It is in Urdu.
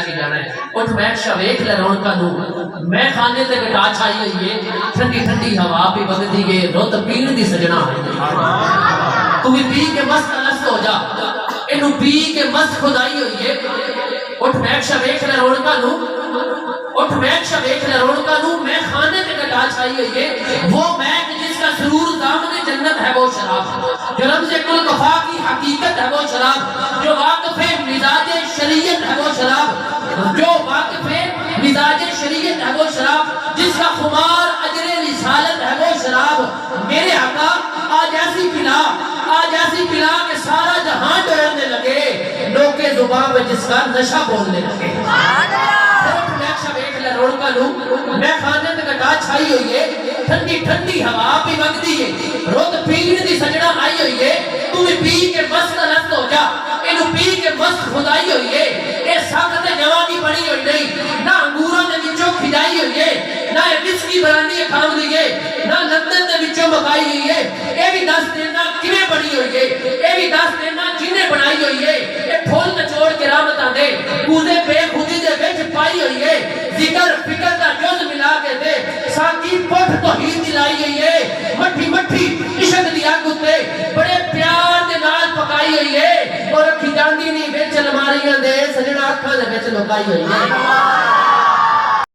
کے جانا ہے اٹھ بیٹھ شا ویکھ لے رونقاں نو میں خانے تے گٹا چھائی ہوئی ہے ٹھنڈی ٹھنڈی ہوا بھی بگدی ہے رت پین دی سجنا تو بھی پی کے مست الست ہو جا اینو پی کے مست خدائی ہوئی ہے اٹھ بیٹھ شا ویکھ لے رونقاں نو اٹھ بیٹھ شا ویکھ لے رونقاں نو میں خانے تے گٹا چھائی ہوئی ہے وہ میں جس کا سرور دامن جنت ہے وہ شراب جو رمز کل کفا کی حقیقت ہے وہ شراب جو واقف مزاج شریعت ہے وہ شراب جو واقف مزاج شریعت ہے وہ شراب جس کا خمار اجر رسالت ہے وہ شراب میرے آقا آج ایسی پلا کہ سارا جہاں ڈرنے لگے لوگ کے زبان میں جس کا نشہ بولنے لگے روڑکا لوں میں خانے تے گٹا چھائی ہوئی ہے ٹھنڈی ٹھنڈی ہوا بھی وگدی ہے رت پین دی سجنا آئی ہوئی ہے تو بھی پی کے مست الست ہو جا اینو پی کے مست خدائی ہوئی ہے اے سخت جوانی بڑی ہوئی نہیں نہ انگوراں دے وچوں کھجائی ہوئی ہے نہ وسکی برانڈی کھام دی ہے نہ لندن دے وچوں مکائی ہوئی ہے اے بھی دس دینا کیویں بڑی ہوئی ہے اے بھی دس دینا جنہیں بنائی ہوئی ہے اے پھول نچوڑ کے رحمتاں دے کوزے بے خودی دے وچ پائی ہوئی ہے ذکر فکر دا جز ملا کے دے ساکی پٹھ توحید دلائی گئی ہے مٹھی مٹھی عشق دی اگ تے بڑے پیار دے نال پکائی ہوئی ہے اور رکھی جاندی نہیں وچ الماریاں دے سجنا اکھاں دے وچ لکائی ہوئی ہے